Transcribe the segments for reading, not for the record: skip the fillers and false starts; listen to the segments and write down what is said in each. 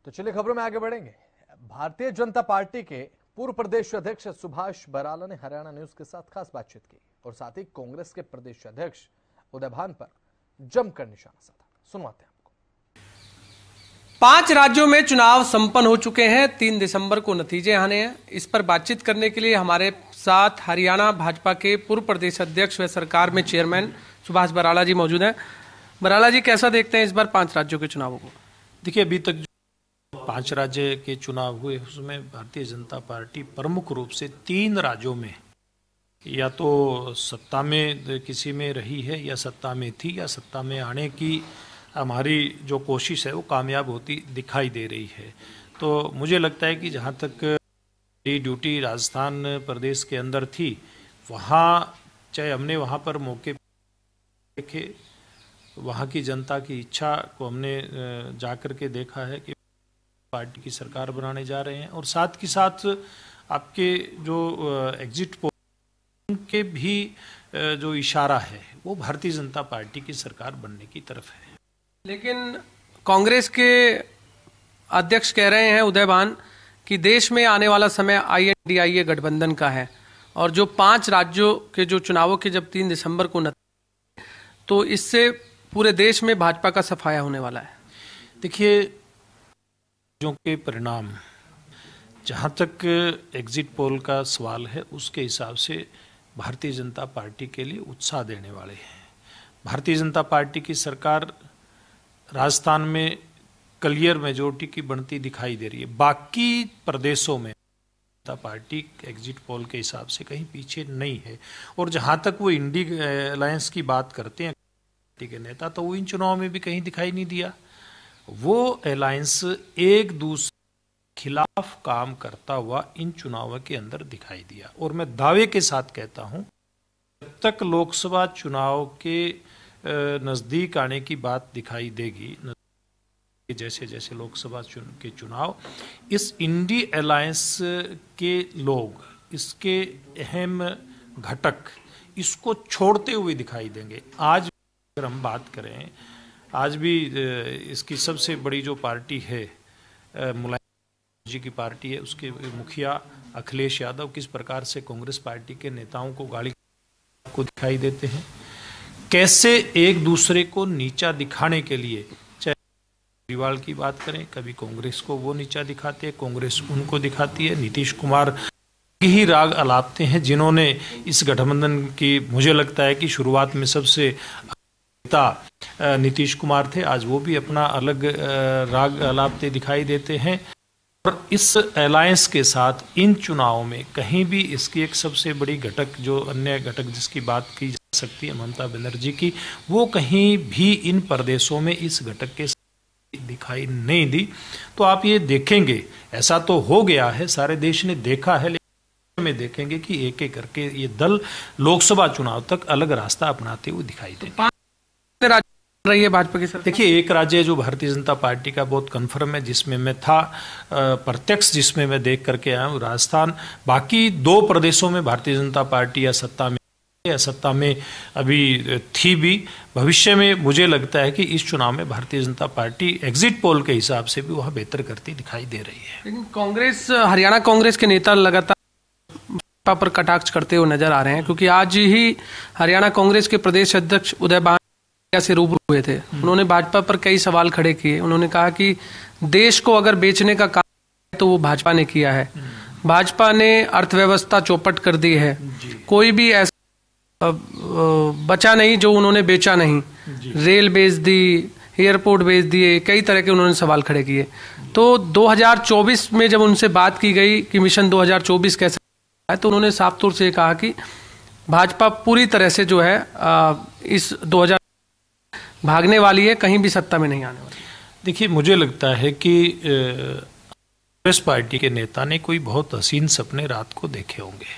तो चलिए खबरों में आगे बढ़ेंगे। भारतीय जनता पार्टी के पूर्व प्रदेश अध्यक्ष सुभाष बराला ने हरियाणा न्यूज के साथ खास बातचीत की और साथ ही कांग्रेस के प्रदेश अध्यक्ष उदय भान पर जमकर निशाना साधा। सुनवाते हैं आपको। 5 राज्यों में चुनाव संपन्न हो चुके हैं। 3 दिसंबर को नतीजे आने हैं। इस पर बातचीत करने के लिए हमारे साथ हरियाणा भाजपा के पूर्व प्रदेश अध्यक्ष व सरकार में चेयरमैन सुभाष बराला जी मौजूद हैं। बराला जी, कैसा देखते हैं इस बार 5 राज्यों के चुनावों को? देखिए, अभी तक 5 राज्य के चुनाव हुए उसमें भारतीय जनता पार्टी प्रमुख रूप से 3 राज्यों में या तो सत्ता में किसी में रही है या सत्ता में थी या सत्ता में आने की हमारी जो कोशिश है वो कामयाब होती दिखाई दे रही है। तो मुझे लगता है कि जहाँ तक ड्यूटी राजस्थान प्रदेश के अंदर थी, वहाँ चाहे हमने वहाँ पर मौके देखे, वहाँ की जनता की इच्छा को हमने जाकर के देखा है कि पार्टी की सरकार बनाने जा रहे हैं और साथ के साथ आपके जो एग्जिट पोल के भी जो इशारा है वो भारतीय जनता पार्टी की सरकार बनने की तरफ है। लेकिन कांग्रेस के अध्यक्ष कह रहे हैं उदय भान कि देश में आने वाला समय INDIA गठबंधन का है और जो 5 राज्यों के जो चुनावों के जब 3 दिसंबर को तो इससे पूरे देश में भाजपा का सफाया होने वाला है। देखिए, जो के परिणाम जहाँ तक एग्जिट पोल का सवाल है उसके हिसाब से भारतीय जनता पार्टी के लिए उत्साह देने वाले हैं। भारतीय जनता पार्टी की सरकार राजस्थान में क्लियर मेजोरिटी की बनती दिखाई दे रही है। बाकी प्रदेशों में जनता पार्टी एग्जिट पोल के हिसाब से कहीं पीछे नहीं है और जहाँ तक वो इंडी अलायंस की बात करते हैं पार्टी के नेता, तो वो इन चुनाव में भी कहीं दिखाई नहीं दिया। वो अलायंस एक दूसरे के खिलाफ काम करता हुआ इन चुनावों के अंदर दिखाई दिया और मैं दावे के साथ कहता हूं, जब तक लोकसभा चुनाव के नजदीक आने की बात दिखाई देगी, जैसे जैसे लोकसभा के चुनाव, इस इंडी अलायंस के लोग, इसके अहम घटक इसको छोड़ते हुए दिखाई देंगे। आज अगर हम बात करें, आज भी इसकी सबसे बड़ी जो पार्टी है मुलायम जी की पार्टी है, उसके मुखिया अखिलेश यादव किस प्रकार से कांग्रेस पार्टी के नेताओं को गाली को दिखाई देते हैं, कैसे एक दूसरे को नीचा दिखाने के लिए, चाहे केजरीवाल की बात करें, कभी कांग्रेस को वो नीचा दिखाते हैं, कांग्रेस उनको दिखाती है। नीतीश कुमार ही राग अलापते हैं, जिन्होंने इस गठबंधन की, मुझे लगता है कि शुरुआत में सबसे नीतीश कुमार थे, आज वो भी अपना अलग राग अलापते दिखाई देते हैं। और इस अलायंस के साथ इन चुनावों में कहीं भी इसकी एक सबसे बड़ी घटक, जो अन्य घटक जिसकी बात की जा सकती है ममता बनर्जी की, वो कहीं भी इन प्रदेशों में इस घटक के साथ दिखाई नहीं दी। तो आप ये देखेंगे, ऐसा तो हो गया है, सारे देश ने देखा है, लेकिन में देखेंगे कि एक एक करके ये दल लोकसभा चुनाव तक अलग रास्ता अपनाते हुए दिखाई देंगे। रही है भाजपा की सरकार। देखिए, एक राज्य है जो भारतीय जनता पार्टी का बहुत कन्फर्म है, जिसमें मैं था प्रत्यक्ष, जिसमें मैं देख करके आया हूँ, राजस्थान। बाकी 2 प्रदेशों में भारतीय जनता पार्टी या सत्ता में अभी थी भी, भविष्य में मुझे लगता है कि इस चुनाव में Bharatiya Janata party exit poll के हिसाब से भी वह बेहतर करती दिखाई दे रही है। लेकिन कांग्रेस, हरियाणा कांग्रेस के नेता लगातार भाजपा पर कटाक्ष करते हुए नजर आ रहे हैं, क्योंकि आज ही हरियाणा कांग्रेस के प्रदेश अध्यक्ष उदय भान से रूबरू हुए थे। उन्होंने भाजपा पर कई सवाल खड़े किए। उन्होंने कहा कि देश को अगर बेचने का काम है तो वो भाजपा ने किया है। भाजपा ने अर्थव्यवस्था चौपट कर दी है, कोई भी ऐसा बचा नहीं जो उन्होंने बेचा नहीं। रेल बेच दी, एयरपोर्ट बेच दिए, कई तरह के उन्होंने सवाल खड़े किए। तो 2024 में जब उनसे बात की गई कि मिशन 2024 कैसे है, तो उन्होंने साफ तौर से कहा कि भाजपा पूरी तरह से जो है इस 2000 भागने वाली है, कहीं भी सत्ता में नहीं आने वाली। देखिए, मुझे लगता है कि कांग्रेस पार्टी के नेता ने कोई बहुत हसीन सपने रात को देखे होंगे।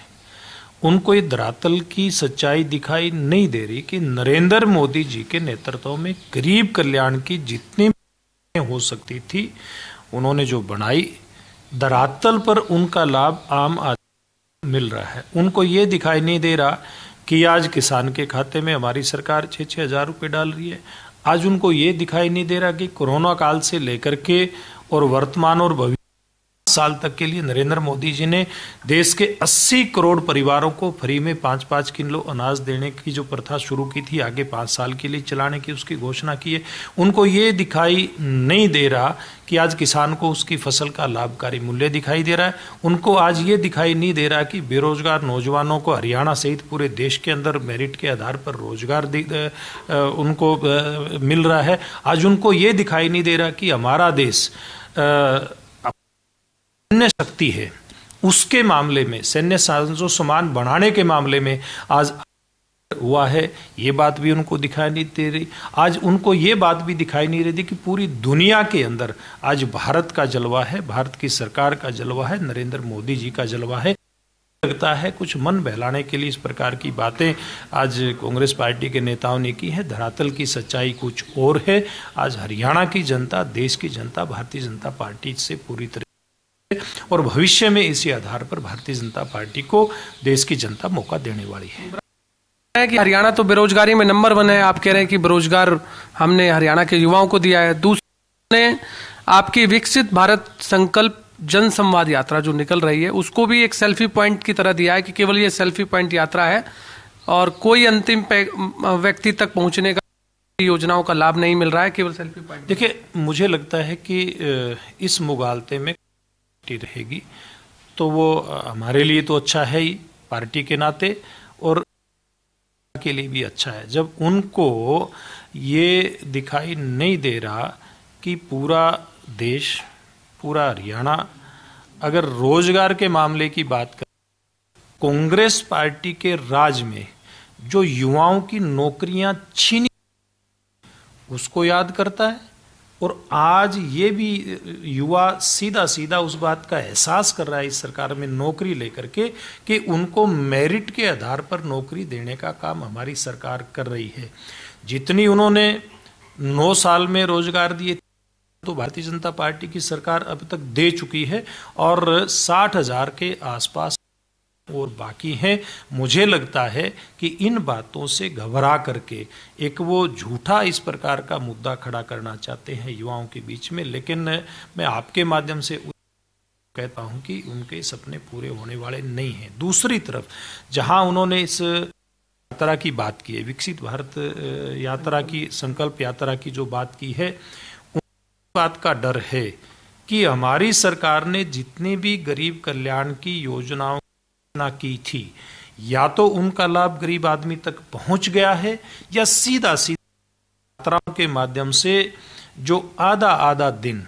उनको ये धरातल की सच्चाई दिखाई नहीं दे रही कि नरेंद्र मोदी जी के नेतृत्व में गरीब कल्याण की जितनी हो सकती थी उन्होंने जो बनाई, धरातल पर उनका लाभ आम आदमी मिल रहा है। उनको ये दिखाई नहीं दे रहा कि आज किसान के खाते में हमारी सरकार 6-6 हज़ार रुपये डाल रही है। आज उनको ये दिखाई नहीं दे रहा कि कोरोना काल से लेकर के और वर्तमान और भविष्य साल तक के लिए नरेंद्र मोदी जी ने देश के 80 करोड़ परिवारों को फ्री में 5-5 किलो अनाज देने की जो प्रथा शुरू की थी, आगे 5 साल के लिए चलाने की उसकी घोषणा की है। उनको ये दिखाई नहीं दे रहा कि आज किसान को उसकी फसल का लाभकारी मूल्य दिखाई दे रहा है। उनको आज ये दिखाई नहीं दे रहा कि बेरोजगार नौजवानों को हरियाणा सहित पूरे देश के अंदर मेरिट के आधार पर रोजगार उनको मिल रहा है। आज उनको ये दिखाई नहीं दे रहा कि हमारा देश सैन्य शक्ति है, उसके मामले में सैन्य साजो सामान बढ़ाने के मामले में आज हुआ है, ये बात भी उनको दिखाई नहीं दे रही। आज उनको ये बात भी दिखाई नहीं रही कि पूरी दुनिया के अंदर आज भारत का जलवा है, भारत की सरकार का जलवा है, नरेंद्र मोदी जी का जलवा है। लगता है कुछ मन बहलाने के लिए इस प्रकार की बातें आज कांग्रेस पार्टी के नेताओं ने की है। धरातल की सच्चाई कुछ और है। आज हरियाणा की जनता, देश की जनता भारतीय जनता पार्टी से पूरी तरह और भविष्य में इसी आधार पर भारतीय जनता पार्टी को देश की जनता मौका देने वाली है। कि हरियाणा तो बेरोजगारी में नंबर 1 है। आप कह रहे हैं कि बेरोजगार हमने हरियाणा के युवाओं को दिया है। दूसरे आपकी विकसित भारत संकल्प जन संवाद यात्रा जो निकल रही है उसको भी एक सेल्फी पॉइंट की तरह दिया है कि केवल ये सेल्फी पॉइंट यात्रा है और कोई अंतिम व्यक्ति तक पहुंचने का योजनाओं का लाभ नहीं मिल रहा है, केवल सेल्फी पॉइंट। देखिए, मुझे लगता है कि इस मुगालते में रहेगी तो वो हमारे लिए तो अच्छा है ही पार्टी के नाते, और के लिए भी अच्छा है जब उनको ये दिखाई नहीं दे रहा कि पूरा देश, पूरा हरियाणा अगर रोजगार के मामले की बात करें, कांग्रेस पार्टी के राज में जो युवाओं की नौकरियां छीनी उसको याद करता है। और आज ये भी युवा सीधा सीधा उस बात का एहसास कर रहा है इस सरकार में नौकरी लेकर के कि उनको मेरिट के आधार पर नौकरी देने का काम हमारी सरकार कर रही है। जितनी उन्होंने 9 साल में रोजगार दिए तो भारतीय जनता पार्टी की सरकार अब तक दे चुकी है और 60,000 के आसपास और बाकी हैं। मुझे लगता है कि इन बातों से घबरा करके एक वो झूठा इस प्रकार का मुद्दा खड़ा करना चाहते हैं युवाओं के बीच में, लेकिन मैं आपके माध्यम से कहता हूं कि उनके सपने पूरे होने वाले नहीं हैं। दूसरी तरफ जहां उन्होंने इस यात्रा की बात की है, विकसित भारत यात्रा की, संकल्प यात्रा की जो बात की है, उस बात का डर है कि हमारी सरकार ने जितनी भी गरीब कल्याण की योजनाओं की थी, या तो उनका लाभ गरीब आदमी तक पहुंच गया है या सीधा सीधा यात्राओं के माध्यम से जो आधा दिन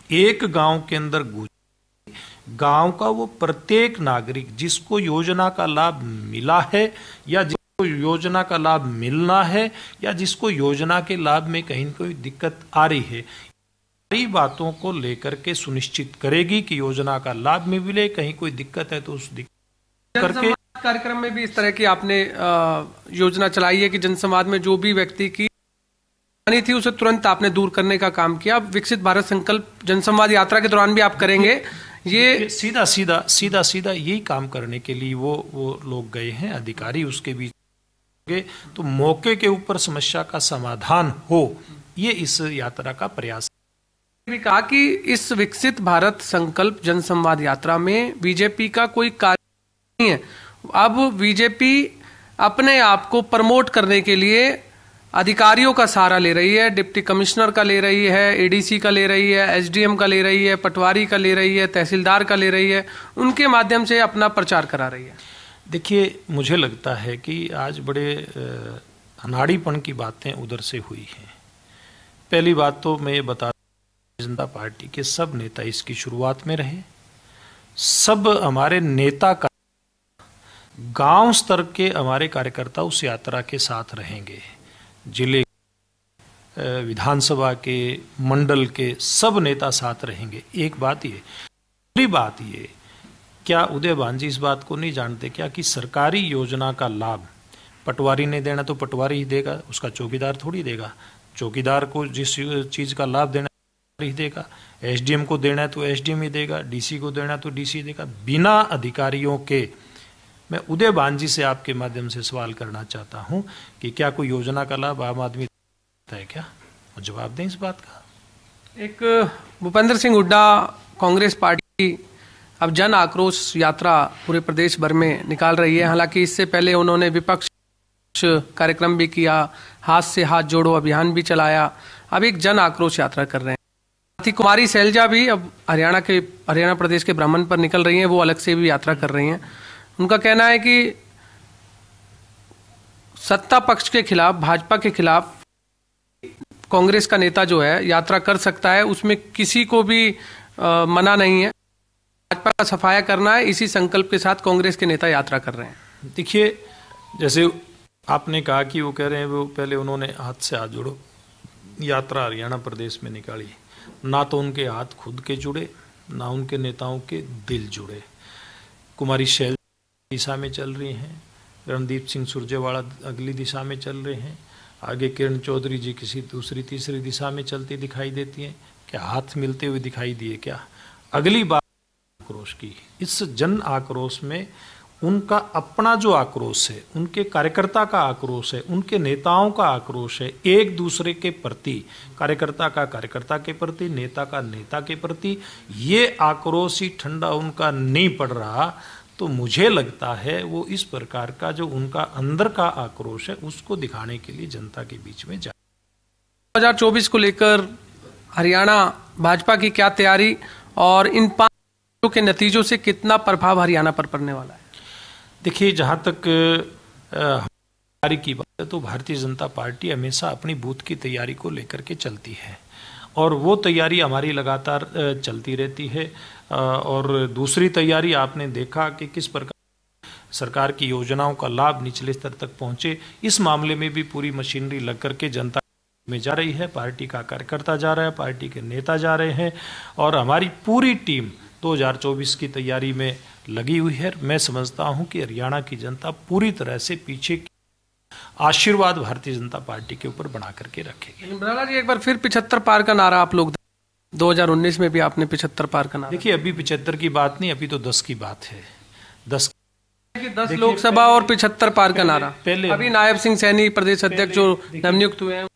एक गांव के अंदर गुजर, गांव का वो प्रत्येक नागरिक जिसको योजना का लाभ मिला है या जिसको योजना का लाभ मिलना है या जिसको योजना के लाभ में कहीं कोई दिक्कत आ रही है, सारी बातों को लेकर के सुनिश्चित करेगी कि योजना का लाभ में मिले। कहीं कोई दिक्कत है तो उस करके कार्यक्रम में भी इस तरह की आपने योजना चलाई है कि जनसंवाद में जो भी व्यक्ति की हानि थी उसे तुरंत आपने दूर करने का काम किया। विकसित भारत संकल्प जनसंवाद यात्रा के दौरान भी आप करेंगे ये? सीधा सीधा यही काम करने के लिए वो लोग गए हैं, अधिकारी उसके बीच गए, तो मौके के ऊपर समस्या का समाधान हो, ये इस यात्रा का प्रयास भी कहा कि इस विकसित भारत संकल्प जनसंवाद यात्रा में बीजेपी का कोई कार्य नहीं है। अब बीजेपी अपने आप को प्रमोट करने के लिए अधिकारियों का सहारा ले रही है, डिप्टी कमिश्नर का ले रही है, एडीसी का ले रही है, एसडीएम का ले रही है, पटवारी का ले रही है, तहसीलदार का ले रही है, उनके माध्यम से अपना प्रचार करा रही है। देखिए, मुझे लगता है कि आज बड़े अनाड़ीपन की बातें उधर से हुई हैं। पहली बात तो मैं ये बता दूं, जनता पार्टी के सब नेता इसकी शुरुआत में रहे, सब हमारे नेता का गांव स्तर के हमारे कार्यकर्ता उस यात्रा के साथ रहेंगे, जिले, विधानसभा के, मंडल के सब नेता साथ रहेंगे। एक बात ये। दूसरी बात ये, क्या उदय भांजी इस बात को नहीं जानते क्या कि सरकारी योजना का लाभ पटवारी ने देना तो पटवारी ही देगा, उसका चौकीदार थोड़ी देगा। चौकीदार को जिस चीज का लाभ देना ही देगा, एसडीएम को देना है तो एसडीएम ही देगा, डीसी को देना तो डीसी देगा। बिना अधिकारियों के मैं उदय भांजी से आपके माध्यम से सवाल करना चाहता हूं कि क्या कोई योजना का लाभ आम आदमी देता है क्या? वो जवाब दें इस बात का। एक भूपेंद्र सिंह हुड्डा कांग्रेस पार्टी अब जन आक्रोश यात्रा पूरे प्रदेश भर में निकाल रही है। हालांकि इससे पहले उन्होंने विपक्ष कार्यक्रम भी किया, हाथ से हाथ जोड़ो अभियान भी चलाया, अब एक जन आक्रोश यात्रा कर रहे हैं। साथ ही कुमारी शैलजा भी अब हरियाणा प्रदेश के भ्रमण पर निकल रही हैं, वो अलग से भी यात्रा कर रही हैं। उनका कहना है कि सत्ता पक्ष के खिलाफ, भाजपा के खिलाफ कांग्रेस का नेता जो है यात्रा कर सकता है, उसमें किसी को भी मना नहीं है। भाजपा का सफाया करना है, इसी संकल्प के साथ कांग्रेस के नेता यात्रा कर रहे हैं। देखिए, जैसे आपने कहा कि वो कह रहे हैं वो पहले उन्होंने हाथ से हाथ जोड़ो यात्रा हरियाणा प्रदेश में निकाली, ना तो उनके हाथ खुद के जुड़े, ना उनके नेताओं के दिल जुड़े। कुमारी शैलजा दिशा में चल रही हैं, रणदीप सिंह सुरजेवाला अगली दिशा में चल रहे हैं, आगे किरण चौधरी जी किसी दूसरी तीसरी दिशा में चलती दिखाई देती हैं। क्या हाथ मिलते हुए दिखाई दिए क्या? अगली बात आक्रोश की, इस जन आक्रोश में उनका अपना जो आक्रोश है, उनके कार्यकर्ता का आक्रोश है, उनके नेताओं का आक्रोश है, एक दूसरे के प्रति, कार्यकर्ता का कार्यकर्ता के प्रति, नेता का नेता के प्रति, ये आक्रोश ही ठंडा उनका नहीं पड़ रहा। तो मुझे लगता है वो इस प्रकार का जो उनका अंदर का आक्रोश है उसको दिखाने के लिए जनता के बीच में जाए। 2024 को लेकर हरियाणा भाजपा की क्या तैयारी और इन 5 के नतीजों से कितना प्रभाव हरियाणा पर पड़ने वाला है? देखिए, जहाँ तक तैयारी की बात है तो भारतीय जनता पार्टी हमेशा अपनी बूथ की तैयारी को लेकर के चलती है और वो तैयारी हमारी लगातार चलती रहती है। और दूसरी तैयारी आपने देखा कि किस प्रकार सरकार की योजनाओं का लाभ निचले स्तर तक पहुंचे, इस मामले में भी पूरी मशीनरी लग करके जनता में जा रही है, पार्टी का कार्यकर्ता जा रहा है, पार्टी के नेता जा रहे हैं और हमारी पूरी टीम 2024 की तैयारी में लगी हुई है। मैं समझता हूं कि हरियाणा की जनता पूरी तरह से पीछे आशीर्वाद भारतीय जनता पार्टी के ऊपर बना करके रखेगी। बराला जी, एक बार फिर 75 पार का नारा आप लोग, 2019 में भी आपने 75 पार का नारा। देखिए, अभी 75 की बात नहीं, अभी तो 10 की बात है। 10 लोकसभा और 75 पार का नारा। पहले अभी नायब सिंह सैनी प्रदेश अध्यक्ष जो नवनियुक्त हुए हैं,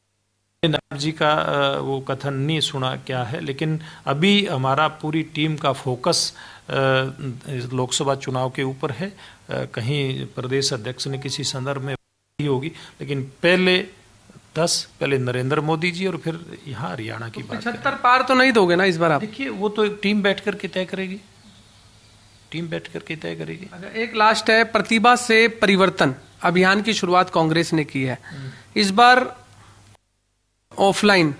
नायब जी का वो कथन नहीं सुना क्या है, लेकिन अभी हमारा पूरी टीम का फोकस लोकसभा चुनाव के ऊपर है। कहीं प्रदेश अध्यक्ष ने किसी संदर्भ में होगी, लेकिन पहले नरेंद्र मोदी जी और फिर यहाँ हरियाणा की बात। 75 पार तो नहीं दोगे ना इस बार आप? देखिए, वो तो टीम बैठ करके तय करेगी, टीम बैठ करके तय करेगी। एक लास्ट है, प्रतिभा से परिवर्तन अभियान की शुरुआत कांग्रेस ने की है। इस बार ऑफलाइन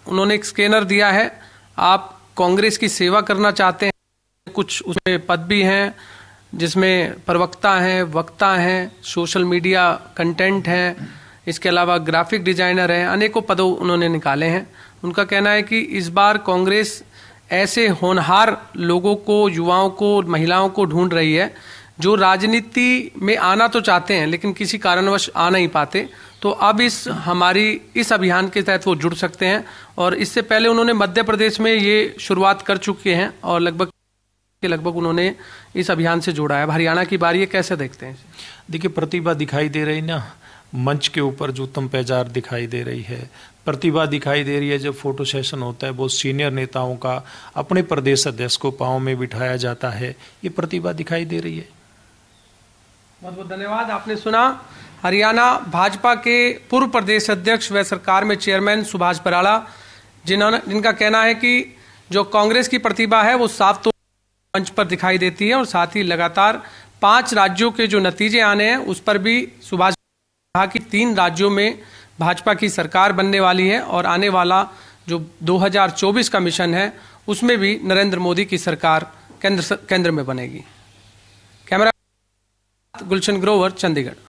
उन्होंने एक स्कैनर दिया है, आप कांग्रेस की सेवा करना चाहते हैं, कुछ उसमें पद भी हैं जिसमें प्रवक्ता हैं, वक्ता हैं, सोशल मीडिया कंटेंट हैं, इसके अलावा ग्राफिक डिजाइनर हैं, अनेकों पद उन्होंने निकाले हैं। उनका कहना है कि इस बार कांग्रेस ऐसे होनहार लोगों को, युवाओं को, महिलाओं को ढूंढ रही है जो राजनीति में आना तो चाहते हैं लेकिन किसी कारणवश आ नहीं पाते। तो अब इस अभियान के तहत वो जुड़ सकते हैं और इससे पहले उन्होंने मध्य प्रदेश में ये शुरुआत कर चुके हैं और लगभग उन्होंने इस अभियान से जोड़ा है। हरियाणा की बारी है, कैसे देखते हैं? देखिए, प्रतिभा दिखाई दे रही ना, मंच के ऊपर जो उत्तम पैजार दिखाई दे रही है, प्रतिभा दिखाई दे रही है। जब फोटो सेशन होता है बहुत सीनियर नेताओं का, अपने प्रदेश अध्यक्ष को पांव में बिठाया जाता है, ये प्रतिभा दिखाई दे रही है। बहुत बहुत धन्यवाद। आपने सुना हरियाणा भाजपा के पूर्व प्रदेश अध्यक्ष व सरकार में चेयरमैन सुभाष बराला, जिनका कहना है कि जो कांग्रेस की प्रतिभा है वो साफ तौर मंच पर दिखाई देती है और साथ ही लगातार 5 राज्यों के जो नतीजे आने हैं उस पर भी सुभाष कहा कि 3 राज्यों में भाजपा की सरकार बनने वाली है और आने वाला जो 2024 का मिशन है उसमें भी नरेंद्र मोदी की सरकार केंद्र में बनेगी। कैमरा गुलशन ग्रोवर, चंडीगढ़।